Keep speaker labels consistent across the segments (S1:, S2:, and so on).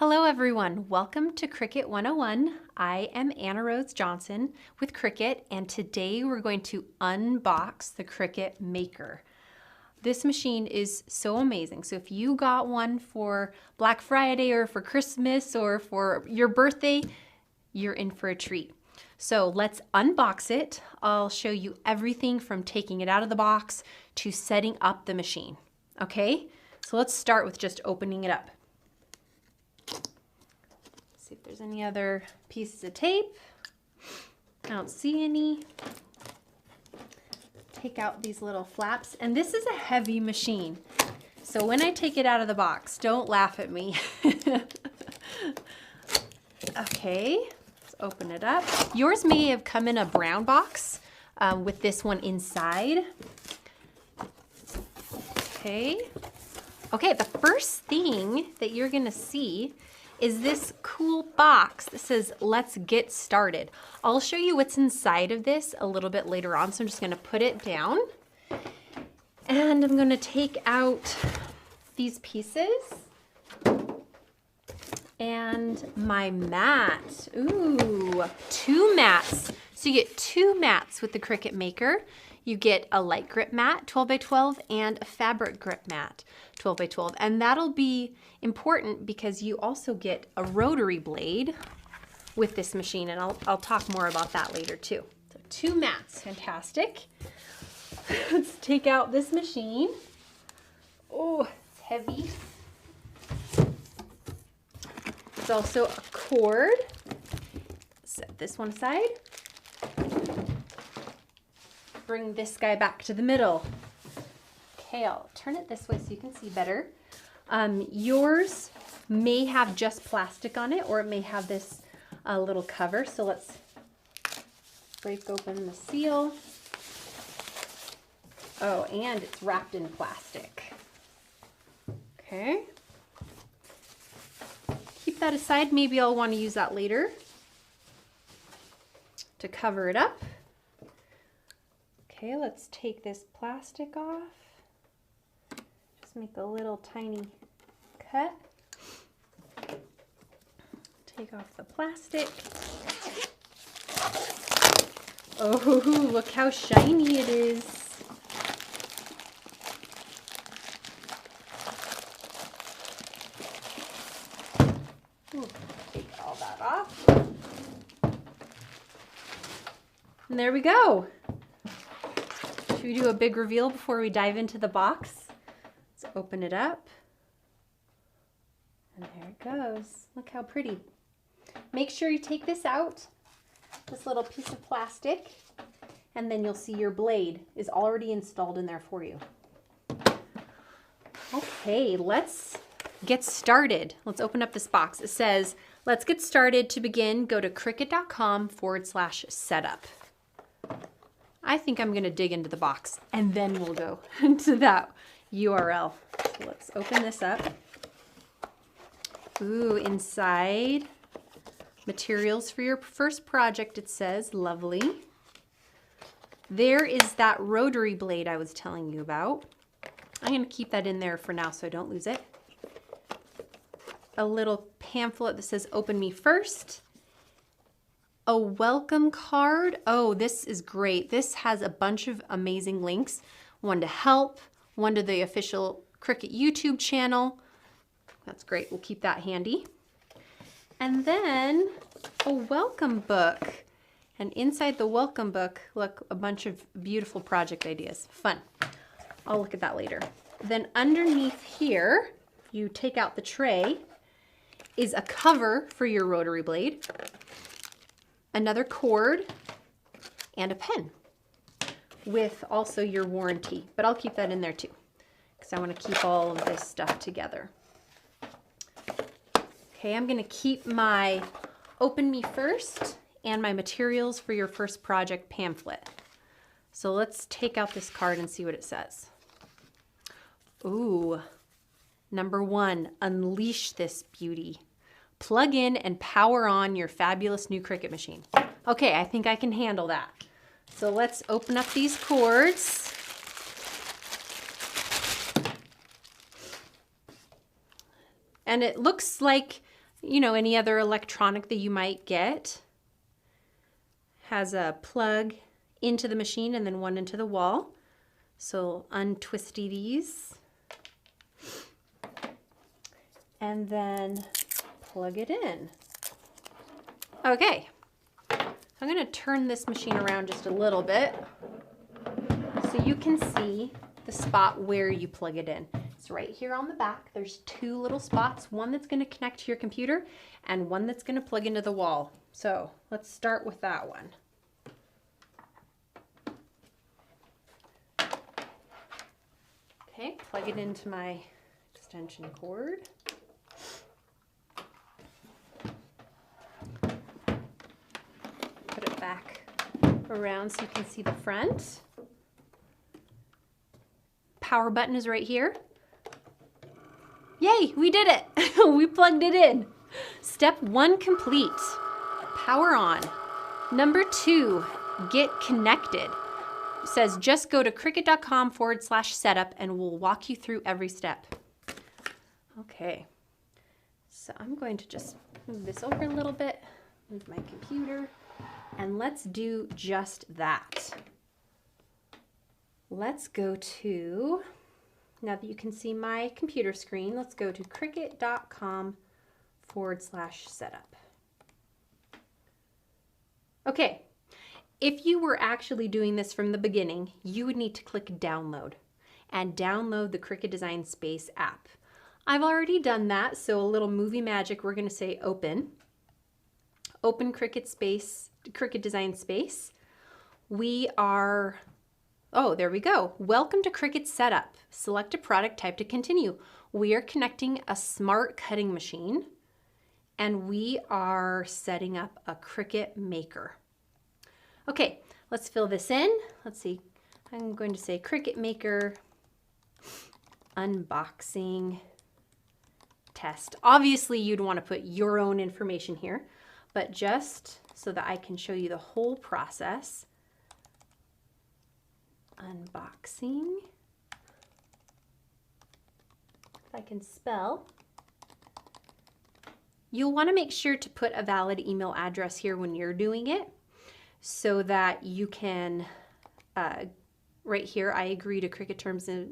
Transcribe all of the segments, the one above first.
S1: Hello everyone, welcome to Cricut 101. I am Anna Rose Johnson with Cricut, and today we're going to unbox the Cricut Maker. This machine is so amazing. So if you got one for Black Friday or for Christmas or for your birthday, you're in for a treat. So let's unbox it. I'll show you everything from taking it out of the box to setting up the machine. Okay, so let's start with just opening it up. See if there's any other pieces of tape. I don't see any. Take out these little flaps, and this is a heavy machine. So when I take it out of the box, don't laugh at me. Okay, let's open it up. Yours may have come in a brown box with this one inside. Okay, the first thing that you're gonna see is this cool box that says, "Let's get started." I'll show you what's inside of this a little bit later on, so I'm just gonna put it down. And I'm gonna take out these pieces and my mat. Ooh, 2 mats. So you get 2 mats with the Cricut Maker. You get a light grip mat, 12 by 12, and a fabric grip mat, 12 by 12. And that'll be important because you also get a rotary blade with this machine, and I'll talk more about that later too. So 2 mats, fantastic. Let's take out this machine. Oh, it's heavy. There's also a cord. Set this one aside. Bring this guy back to the middle. Okay, I'll turn it this way so you can see better. Yours may have just plastic on it, or it may have this little cover. So let's break open the seal. Oh, and it's wrapped in plastic. Okay. Keep that aside. Maybe I'll want to use that later to cover it up. Okay, let's take this plastic off. Just make a little tiny cut. Take off the plastic. Oh, look how shiny it is. Ooh, take all that off. And there we go. Should we do a big reveal before we dive into the box? Let's open it up. And there it goes. Look how pretty. Make sure you take this out, this little piece of plastic, and then you'll see your blade is already installed in there for you. Okay, let's get started. Let's open up this box. It says, "Let's get started. To begin, go to cricut.com/setup." I think I'm gonna dig into the box and then we'll go into that URL. So let's open this up. Ooh, inside, materials for your first project, it says. Lovely. There is that rotary blade I was telling you about. I'm gonna keep that in there for now so I don't lose it. A little pamphlet that says, "Open me first." A welcome card. Oh, this is great. This has a bunch of amazing links. One to help, one to the official Cricut YouTube channel. That's great. We'll keep that handy. And then a welcome book. And inside the welcome book, look, a bunch of beautiful project ideas. Fun. I'll look at that later. Then underneath here, you take out the tray, is a cover for your rotary blade, another cord, and a pen with also your warranty. But I'll keep that in there too because I want to keep all of this stuff together. Okay, I'm going to keep my "Open Me First" and my materials for your first project pamphlet. So let's take out this card and see what it says. Ooh, number 1, unleash this beauty. Plug in and power on your fabulous new Cricut machine. Okay, I think I can handle that. So let's open up these cords. And it looks like you know, any other electronic that you might get. Has a plug into the machine and then one into the wall. So untwisty these. And then plug it in. Okay. I'm going to turn this machine around just a little bit so you can see the spot where you plug it in. It's right here on the back. There's two little spots, one that's going to connect to your computer and one that's going to plug into the wall. So let's start with that one. Okay, plug it into my extension cord. Put it back around so you can see the front. Power button is right here. Yay, we did it. We plugged it in. Step 1 complete. Power on. Number 2, get connected. It says just go to cricut.com/setup and we'll walk you through every step. Okay, so I'm going to just move this over a little bit, move my computer, and let's do just that. Let's go to, now that you can see my computer screen, let's go to cricut.com/setup. Okay, if you were actually doing this from the beginning, you would need to click download and download the Cricut Design Space app. I've already done that, so a little movie magic, we're going to say open. Open Cricut Design Space. We are, oh, there we go. Welcome to Cricut Setup. Select a product type to continue. We are connecting a smart cutting machine and we are setting up a Cricut Maker. Okay, let's fill this in. Let's see, I'm going to say Cricut Maker unboxing test. Obviously, you'd want to put your own information here, but just so that I can show you the whole process. Unboxing. If I can spell. You'll want to make sure to put a valid email address here when you're doing it so that you can, right here, I agree to Cricut terms of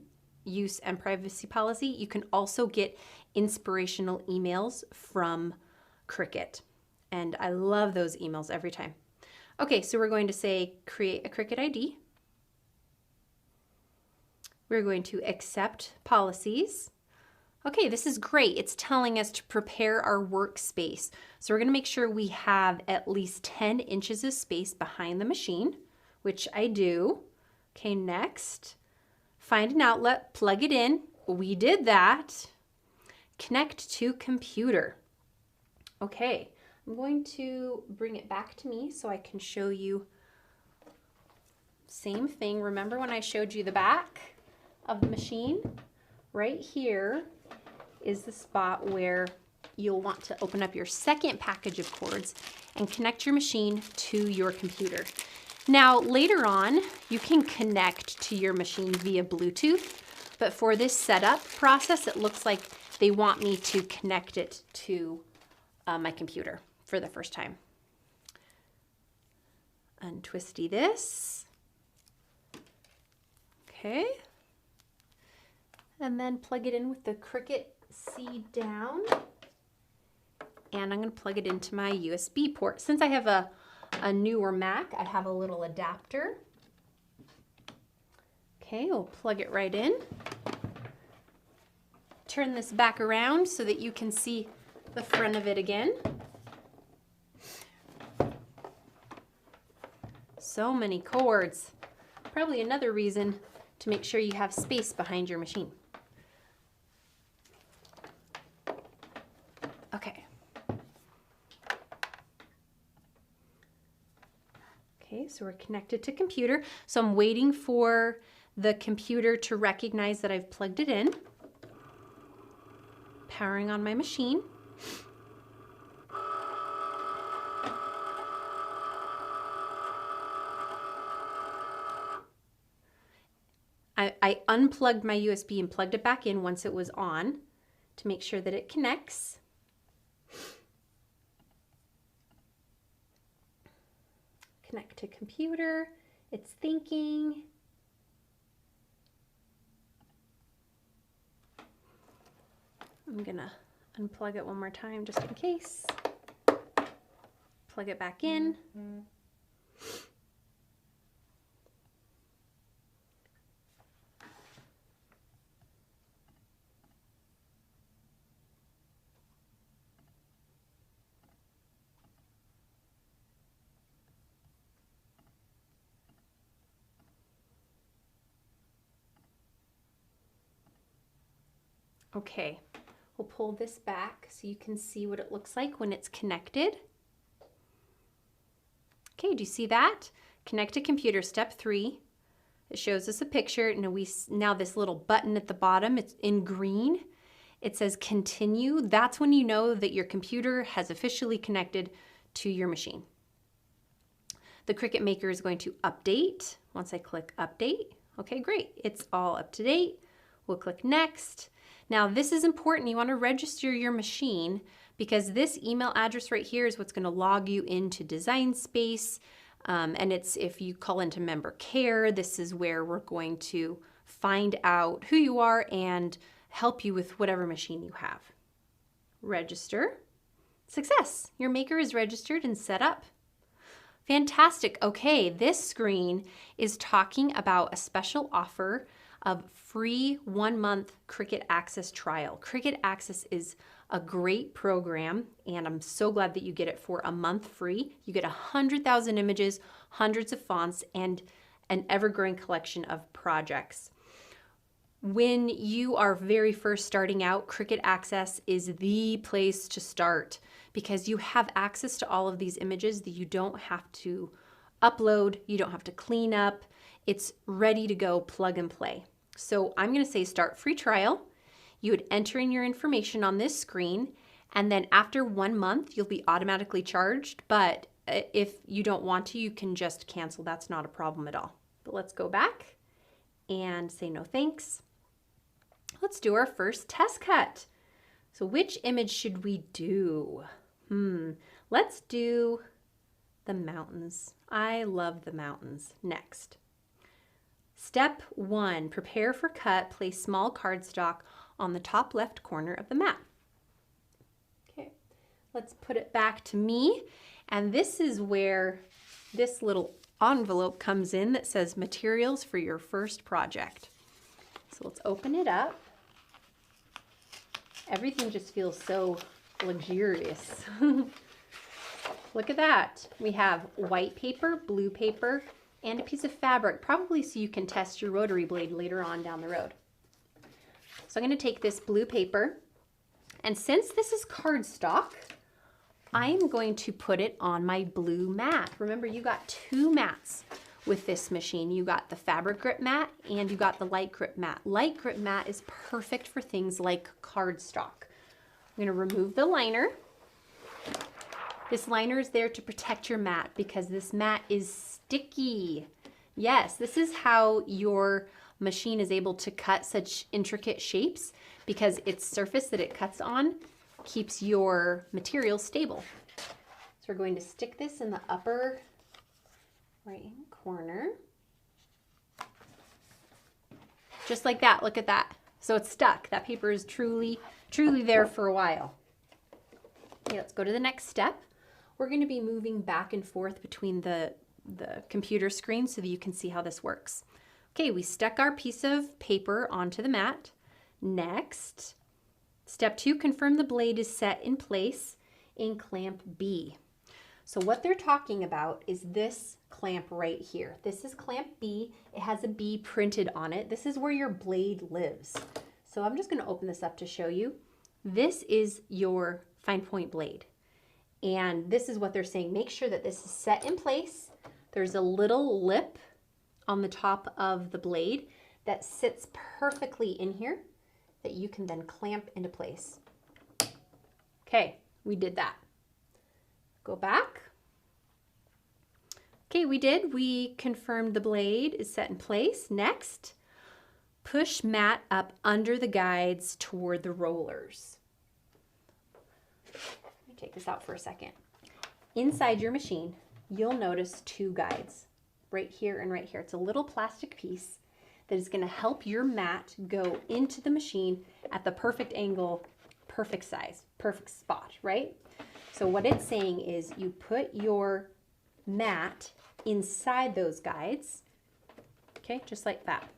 S1: use and privacy policy. You can also get inspirational emails from Cricut. And I love those emails every time. Okay, so we're going to say create a Cricut ID. We're going to accept policies. Okay, this is great. It's telling us to prepare our workspace. So we're going to make sure we have at least 10 inches of space behind the machine, which I do. Okay, next. Find an outlet, plug it in. We did that. Connect to computer. Okay, I'm going to bring it back to me so I can show you. Same thing. Remember when I showed you the back of the machine? Right here is the spot where you'll want to open up your second package of cords and connect your machine to your computer. Now, later on, you can connect to your machine via Bluetooth, but for this setup process, it looks like they want me to connect it to my computer for the first time. Untwisty this. Okay. And then plug it in with the Cricut C down. And I'm going to plug it into my USB port. Since I have a newer Mac, I have a little adapter. Okay, we'll plug it right in. Turn this back around so that you can see the front of it again. So many cords. Probably another reason to make sure you have space behind your machine. Okay. Okay, so we're connected to computer. So I'm waiting for the computer to recognize that I've plugged it in. Powering on my machine. I unplugged my USB and plugged it back in once it was on to make sure that it connects. Connect to computer. It's thinking. I'm gonna unplug it one more time just in case. Plug it back in. Okay, we'll pull this back so you can see what it looks like when it's connected. Okay, do you see that? Connect to computer, step 3. It shows us a picture, and now this little button at the bottom, it's in green. It says continue. That's when you know that your computer has officially connected to your machine. The Cricut Maker is going to update. Once I click update, okay, great. It's all up to date. We'll click next. Now this is important. You want to register your machine because this email address right here is what's going to log you into Design Space. And it's if you call into member care, this is where we're going to find out who you are and help you with whatever machine you have. Register. Success. Your maker is registered and set up. Fantastic. Okay, this screen is talking about a special offer of free 1-month Cricut Access trial. Cricut Access is a great program, and I'm so glad that you get it for a month free. You get 100,000 images, hundreds of fonts, and an ever-growing collection of projects. When you are very first starting out, Cricut Access is the place to start because you have access to all of these images that you don't have to upload, you don't have to clean up. It's ready to go, plug and play. So I'm going to say start free trial. You would enter in your information on this screen, and then after 1 month, you'll be automatically charged. But if you don't want to, you can just cancel. That's not a problem at all. But let's go back and say no thanks. Let's do our first test cut. So which image should we do? Let's do the mountains. I love the mountains. Next. Step 1, prepare for cut. Place small cardstock on the top left corner of the mat. Okay, let's put it back to me. And this is where this little envelope comes in that says materials for your first project. So let's open it up. Everything just feels so luxurious. Look at that. We have white paper, blue paper, and a piece of fabric, probably so you can test your rotary blade later on down the road. So I'm going to take this blue paper, and since this is cardstock, I'm going to put it on my blue mat. Remember, you got 2 mats with this machine. You got the fabric grip mat and you got the light grip mat. Light grip mat is perfect for things like cardstock. I'm going to remove the liner. This liner is there to protect your mat because this mat is sticky. Yes, this is how your machine is able to cut such intricate shapes because its surface that it cuts on keeps your material stable. So we're going to stick this in the upper right-hand corner. Just like that, look at that. So it's stuck. That paper is truly there for a while. Okay, let's go to the next step. We're going to be moving back and forth between the computer screen so that you can see how this works. Okay, we stuck our piece of paper onto the mat. Next, step 2, confirm the blade is set in place in clamp B. So what they're talking about is this clamp right here. This is clamp B. It has a B printed on it. This is where your blade lives. So I'm just going to open this up to show you. This is your fine point blade. And this is what they're saying. Make sure that this is set in place. There's a little lip on the top of the blade that sits perfectly in here that you can then clamp into place. Okay, we did that. Go back. Okay, we did. We confirmed the blade is set in place. Next, push mat up under the guides toward the rollers. Let me take this out for a second. Inside your machine, you'll notice two guides right here and right here. It's a little plastic piece that is going to help your mat go into the machine at the perfect angle, perfect size, perfect spot, right? So what it's saying is you put your mat inside those guides, okay, just like that.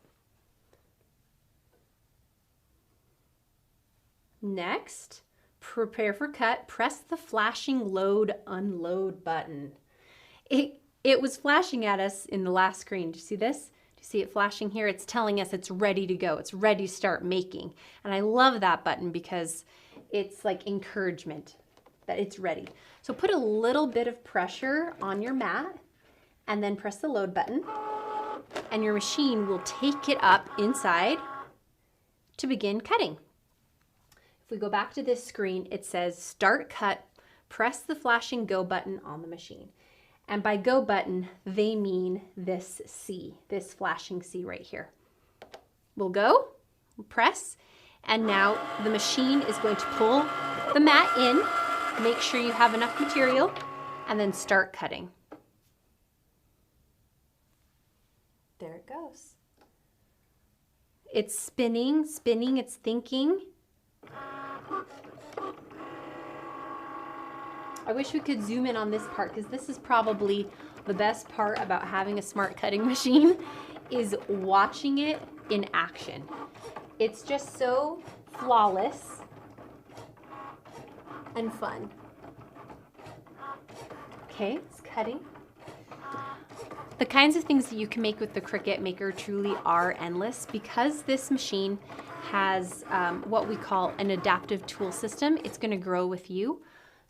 S1: Next, prepare for cut, press the flashing load unload button. It was flashing at us in the last screen. Do you see this? Do you see it flashing here? It's telling us it's ready to go. It's ready to start making. And I love that button because it's like encouragement that it's ready. So put a little bit of pressure on your mat and then press the load button and your machine will take it up inside to begin cutting. If we go back to this screen, it says start cut, press the flashing go button on the machine. And by go button, they mean this C, this flashing C right here. We'll go, press, and now the machine is going to pull the mat in, make sure you have enough material, and then start cutting. There it goes. It's spinning, it's thinking. I wish we could zoom in on this part because this is probably the best part about having a smart cutting machine is watching it in action. It's just so flawless and fun. Okay, it's cutting. The kinds of things that you can make with the Cricut Maker truly are endless because this machine has what we call an adaptive tool system. It's going to grow with you.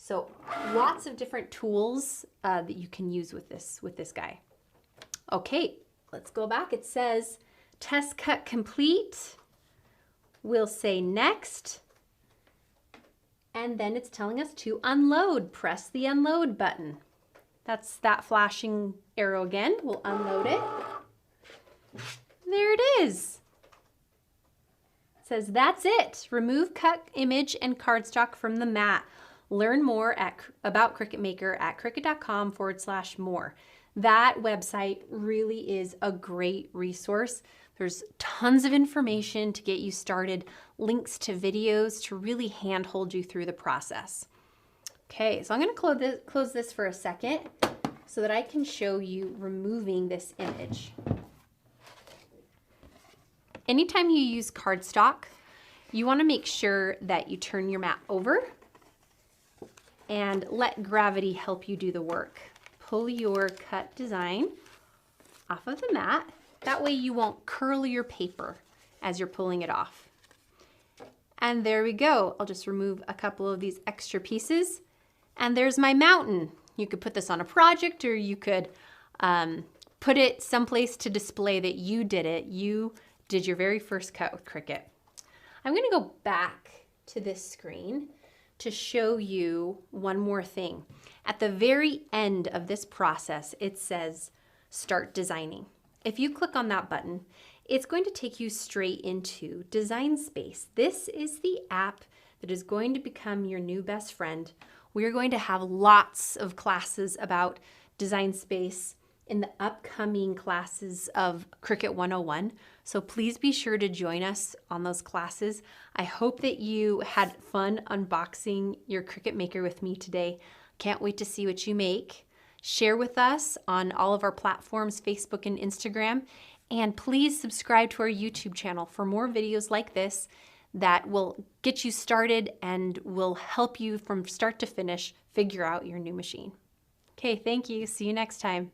S1: So lots of different tools that you can use with this guy. Okay, let's go back. It says test cut complete. We'll say next. And then it's telling us to unload. Press the unload button. That's that flashing arrow again. We'll unload it. There it is. It says that's it. Remove cut image and cardstock from the mat. Learn more about Cricut Maker at cricut.com/more. That website really is a great resource. There's tons of information to get you started, links to videos to really handhold you through the process. Okay, so I'm going to close this for a second so that I can show you removing this image. Anytime you use cardstock, you want to make sure that you turn your mat over and let gravity help you do the work. Pull your cut design off of the mat. That way you won't curl your paper as you're pulling it off. And there we go. I'll just remove a couple of these extra pieces. And there's my mountain. You could put this on a project or you could put it someplace to display that you did it. You did your very first cut with Cricut. I'm gonna go back to this screen to show you one more thing. At the very end of this process, it says start designing. If you click on that button, it's going to take you straight into Design Space. This is the app that is going to become your new best friend. We're going to have lots of classes about Design Space in the upcoming classes of Cricut 101. So please be sure to join us on those classes. I hope that you had fun unboxing your Cricut Maker with me today. Can't wait to see what you make. Share with us on all of our platforms, Facebook and Instagram. And please subscribe to our YouTube channel for more videos like this that will get you started and will help you from start to finish figure out your new machine. Okay, thank you. See you next time.